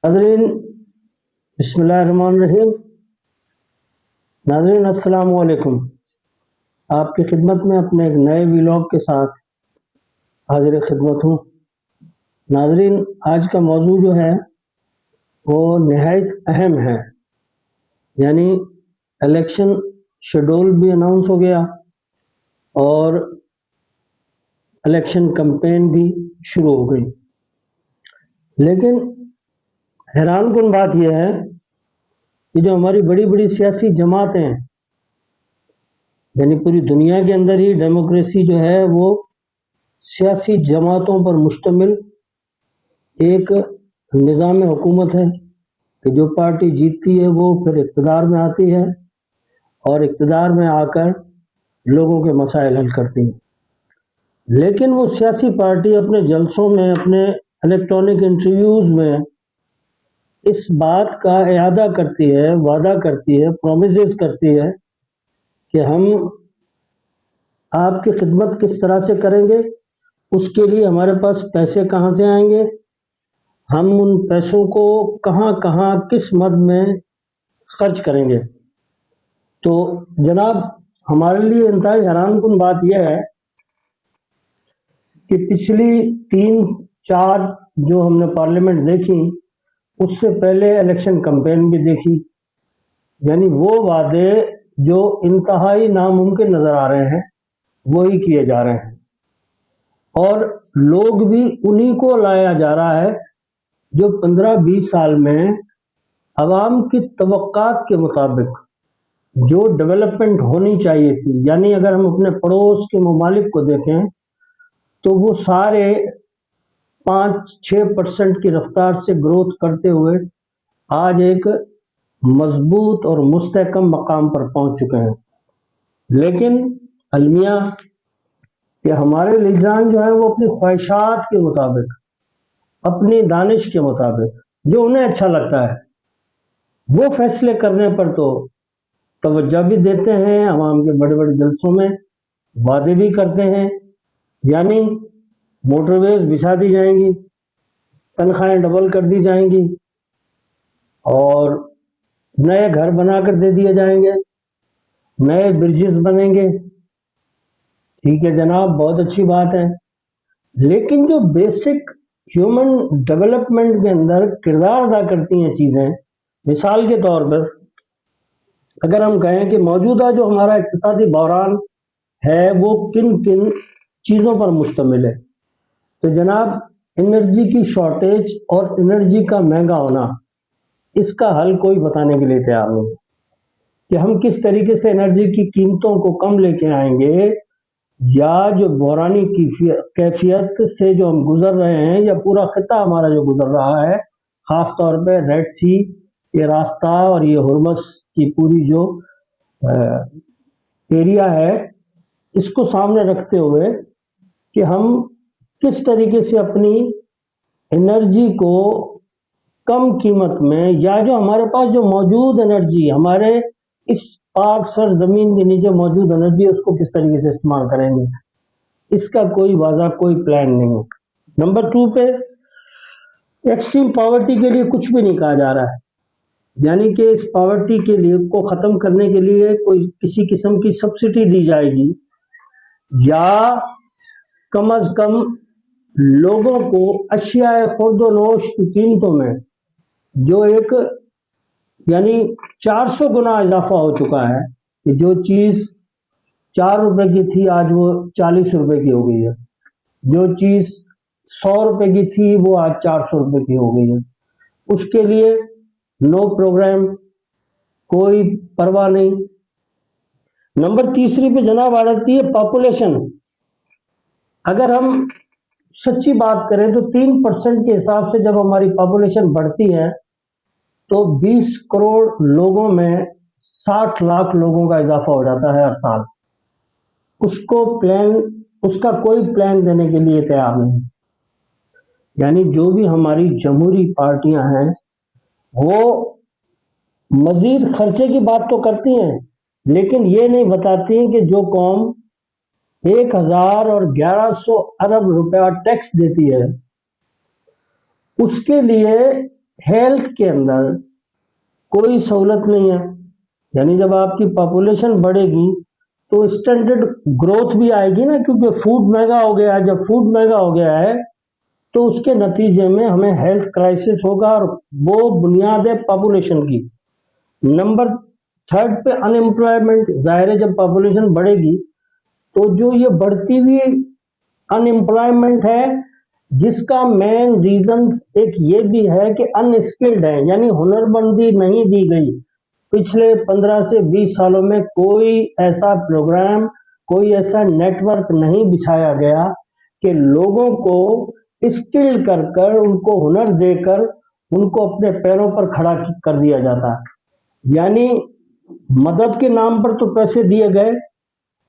नाज़रीन, बिस्मिल्लाहिर्रहमानिर्रहीम। नाज़रीन, अस्सलाम वालेकुम। आपकी खिदमत में अपने एक नए व्लॉग के साथ हाजिर खिदमत हूँ। नाज़रीन, आज का मौजू जो है वो निहायत अहम है। यानी इलेक्शन शेड्यूल भी अनाउंस हो गया और इलेक्शन कैंपेन भी शुरू हो गई। लेकिन हैरानकुन बात यह है कि जो हमारी बड़ी बड़ी सियासी जमातें हैं, यानी पूरी दुनिया के अंदर ही डेमोक्रेसी जो है वो सियासी जमातों पर मुश्तमिल एक निज़ाम हुकूमत है कि जो पार्टी जीतती है वो फिर इक़्तिदार में आती है और इक़्तिदार में आकर लोगों के मसाइल हल करती है। लेकिन वो सियासी पार्टी अपने जलसों में, अपने इलेक्ट्रॉनिक इंटरव्यूज़ में इस बात का इआदा करती है, वादा करती है, प्रोमिसेस करती है कि हम आपकी खिदमत किस तरह से करेंगे, उसके लिए हमारे पास पैसे कहाँ से आएंगे, हम उन पैसों को कहाँ कहाँ किस मद में खर्च करेंगे। तो जनाब, हमारे लिए इंतहाई हैरानकुन बात यह है कि पिछली 3-4 जो हमने पार्लियामेंट देखी, उससे पहले इलेक्शन कैंपेन भी देखी। यानी वो वादे जो इंतहाई नामुमकिन नज़र आ रहे हैं वही किए जा रहे हैं और लोग भी उन्हीं को लाया जा रहा है जो 15-20 साल में अवाम की तवक्कात के मुताबिक जो डेवलपमेंट होनी चाहिए थी। यानी अगर हम अपने पड़ोस के ममालिक को देखें तो वो सारे 5-6% की रफ्तार से ग्रोथ करते हुए आज एक मजबूत और मुस्तहकम मकाम पर पहुंच चुके हैं। लेकिन अलमिया कि हमारे लीडरान जो है वो अपनी ख्वाहिशात के मुताबिक, अपनी दानिश के मुताबिक, जो उन्हें अच्छा लगता है वो फैसले करने पर तो तवज्जो भी देते हैं, अवाम के बड़े बड़े जलसों में वादे भी करते हैं। यानी मोटरवेज बिछा दी जाएंगी, तनख्वाहें डबल कर दी जाएंगी और नए घर बनाकर दे दिए जाएंगे, नए ब्रिजेस बनेंगे। ठीक है जनाब, बहुत अच्छी बात है। लेकिन जो बेसिक ह्यूमन डेवलपमेंट के अंदर किरदार अदा करती हैं चीज़ें, मिसाल के तौर पर अगर हम कहें कि मौजूदा जो हमारा इक़्तिसादी बहरान है वो किन किन चीज़ों पर मुश्तमिल है, तो जनाब एनर्जी की शॉर्टेज और एनर्जी का महंगा होना, इसका हल कोई बताने के लिए तैयार नहीं कि हम किस तरीके से एनर्जी की कीमतों को कम लेके आएंगे, या जो बहरानी कैफियत से जो हम गुजर रहे हैं, या पूरा खिता हमारा जो गुजर रहा है, ख़ास तौर पे रेड सी ये रास्ता और ये हुर्मस की पूरी जो एरिया है, इसको सामने रखते हुए कि हम किस तरीके से अपनी एनर्जी को कम कीमत में, या जो हमारे पास जो मौजूद एनर्जी, हमारे इस पाक सर जमीन के नीचे मौजूद एनर्जी, उसको किस तरीके से इस्तेमाल करेंगे, इसका कोई वाज़ा, कोई प्लान नहीं है। नंबर 2 पे एक्सट्रीम पॉवर्टी के लिए कुछ भी नहीं कहा जा रहा है। यानी कि इस पॉवर्टी के लिए को ख़त्म करने के लिए कोई किसी किस्म की सब्सिडी दी जाएगी, या कम अज़ कम लोगों को अशियाए खुर्द-ओ-नोश की कीमतों में जो एक यानी 400 गुना इजाफा हो चुका है कि जो चीज़ 4 रुपए की थी आज वो 40 रुपए की हो गई है, जो चीज़ 100 रुपए की थी वो आज 400 रुपए की हो गई है। उसके लिए नो प्रोग्राम, कोई परवाह नहीं। नंबर 3 पे जनाब आ जाती है पॉपुलेशन। अगर हम सच्ची बात करें तो 3% के हिसाब से जब हमारी पॉपुलेशन बढ़ती है तो 20 करोड़ लोगों में 60 लाख लोगों का इजाफा हो जाता है हर साल। उसका कोई प्लान देने के लिए तैयार नहीं। यानी जो भी हमारी जमहूरी पार्टियां हैं वो मजीद खर्चे की बात तो करती हैं, लेकिन ये नहीं बताती कि जो कौम 1000 और 1100 अरब रुपया टैक्स देती है, उसके लिए हेल्थ के अंदर कोई सहूलत नहीं है। यानी जब आपकी पॉपुलेशन बढ़ेगी तो स्टैंडर्ड ग्रोथ भी आएगी ना, क्योंकि फूड महंगा हो गया है। जब फूड महंगा हो गया है तो उसके नतीजे में हमें हेल्थ क्राइसिस होगा, और वो बुनियाद है पॉपुलेशन की। नंबर थर्ड पे अनएम्प्लॉयमेंट। जाहिर है जब पॉपुलेशन बढ़ेगी तो जो ये बढ़ती हुई अनएम्प्लॉयमेंट है, जिसका मेन रीजन एक ये भी है कि अनस्किल्ड है, यानी हुनरमंदी नहीं दी गई। पिछले 15 से 20 सालों में कोई ऐसा प्रोग्राम, कोई ऐसा नेटवर्क नहीं बिछाया गया कि लोगों को स्किल कर कर, उनको हुनर देकर उनको अपने पैरों पर खड़ा कर दिया जाता। यानी मदद के नाम पर तो पैसे दिए गए,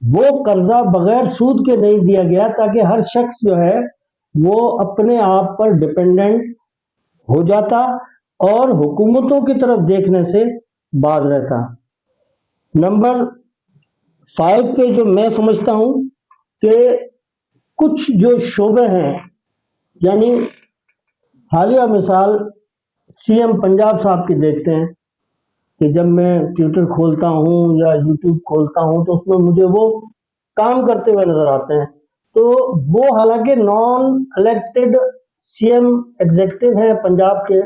वो कर्जा बगैर सूद के नहीं दिया गया, ताकि हर शख्स जो है वो अपने आप पर डिपेंडेंट हो जाता और हुकूमतों की तरफ देखने से बाज रहता। नंबर 5 पे जो मैं समझता हूं कि कुछ जो शोबे हैं, यानी हालिया मिसाल सीएम पंजाब साहब की देखते हैं कि जब मैं ट्विटर खोलता हूँ या यूट्यूब खोलता हूँ तो उसमें मुझे वो काम करते हुए नजर आते हैं। तो वो हालांकि नॉन इलेक्टेड सीएम एग्जीक्यूटिव हैं पंजाब के,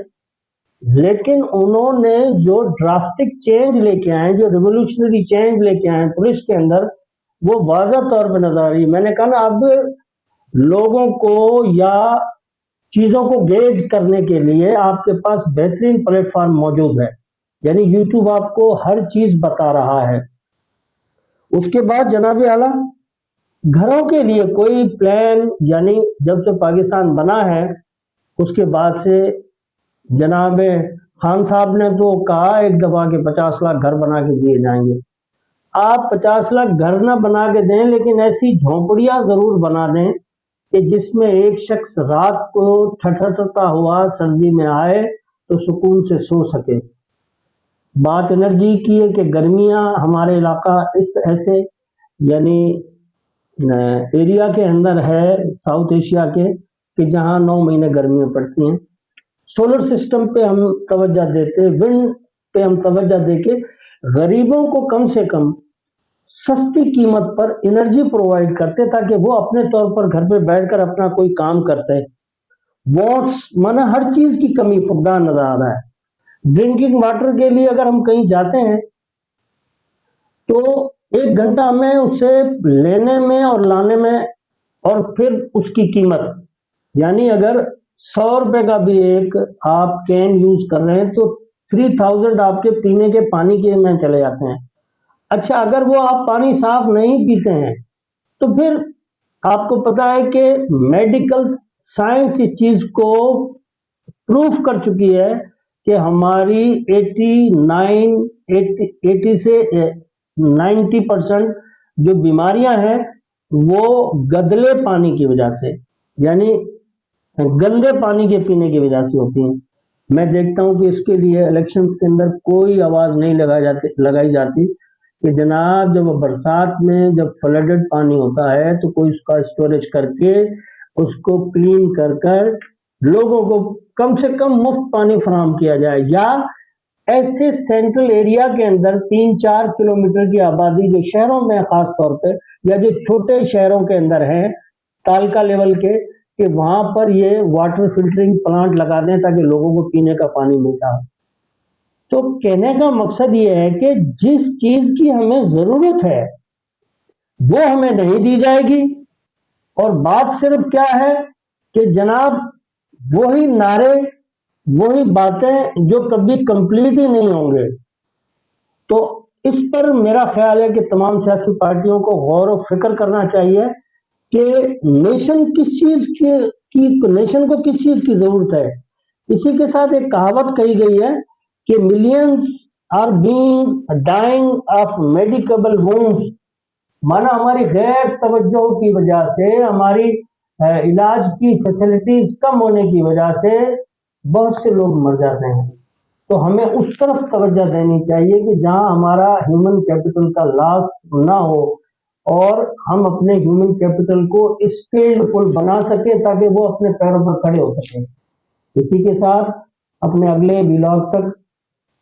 लेकिन उन्होंने जो ड्रास्टिक चेंज लेके आए, जो रिवोल्यूशनरी चेंज लेके आए पुलिस के अंदर, वो वाज़ा तौर पर नजर आ रही है। मैंने कहा ना, अब लोगों को या चीजों को गेज करने के लिए आपके पास बेहतरीन प्लेटफॉर्म मौजूद है। यानी यूट्यूब आपको हर चीज बता रहा है। उसके बाद जनाब आला, घरों के लिए कोई प्लान, यानी जब से पाकिस्तान बना है उसके बाद से जनाब खान साहब ने तो कहा एक दफा के 50 लाख घर बना के दिए जाएंगे। आप 50 लाख घर ना बना के दें, लेकिन ऐसी झोंपड़ियां जरूर बना दें कि जिसमें एक शख्स रात को ठठरता हुआ सर्दी में आए तो सुकून से सो सके। बात एनर्जी की है कि गर्मियां हमारे इलाका इस ऐसे यानी एरिया के अंदर है, साउथ एशिया के, कि जहां 9 महीने गर्मियां पड़ती हैं। सोलर सिस्टम पे हम तवज्जो देते, विंड पे हम तवज्जो देके गरीबों को कम से कम सस्ती कीमत पर एनर्जी प्रोवाइड करते, ताकि वो अपने तौर पर घर पे बैठकर अपना कोई काम करते। वॉट्स माना हर चीज की कमी फुकदान नजर आ रहा है। ड्रिंकिंग वाटर के लिए अगर हम कहीं जाते हैं तो 1 घंटा हमें उसे लेने में और लाने में, और फिर उसकी कीमत, यानी अगर 100 रुपए का भी एक आप कैन यूज कर रहे हैं तो 3000 आपके पीने के पानी के में चले जाते हैं। अच्छा, अगर वो आप पानी साफ नहीं पीते हैं तो फिर आपको पता है कि मेडिकल साइंस इस चीज को प्रूफ कर चुकी है कि हमारी 80 से 90% जो बीमारियां हैं वो गदले पानी की वजह से, यानी गंदे पानी के पीने की वजह से होती हैं। मैं देखता हूं कि इसके लिए इलेक्शंस के अंदर कोई आवाज नहीं लगाई जाती कि जनाब जब बरसात में जब फ्लडेड पानी होता है तो कोई उसका स्टोरेज करके उसको क्लीन कर कर लोगों को कम से कम मुफ्त पानी फराहम किया जाए, या ऐसे सेंट्रल एरिया के अंदर 3-4 किलोमीटर की आबादी जो शहरों में खास तौर पे, या जो छोटे शहरों के अंदर हैं तालका लेवल के, कि वहां पर ये वाटर फिल्टरिंग प्लांट लगा दें ताकि लोगों को पीने का पानी मिलता है। तो कहने का मकसद ये है कि जिस चीज की हमें जरूरत है वो हमें नहीं दी जाएगी, और बात सिर्फ क्या है कि जनाब वही नारे, वही बातें जो कभी कंप्लीट ही नहीं होंगे। तो इस पर मेरा ख्याल है कि तमाम सियासी पार्टियों को गौर और फिक्र करना चाहिए कि नेशन किस चीज की नेशन को किस चीज की जरूरत है। इसी के साथ एक कहावत कही गई है कि millions are being dying of medicable wounds, माना हमारी गैर तवज्जो की वजह से, हमारी इलाज की फैसिलिटीज कम होने की वजह से बहुत से लोग मर जाते हैं। तो हमें उस तरफ तवज्जो देनी चाहिए कि जहां हमारा ह्यूमन कैपिटल का लॉस ना हो और हम अपने ह्यूमन कैपिटल को स्किल्डफुल बना सके ताकि वो अपने पैरों पर खड़े हो सके। इसी के साथ अपने अगले व्लॉग तक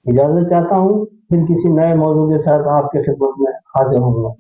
इजाजत चाहता हूँ, फिर किसी नए मौजू के साथ आपके खिदमत में हाजिर होऊंगा।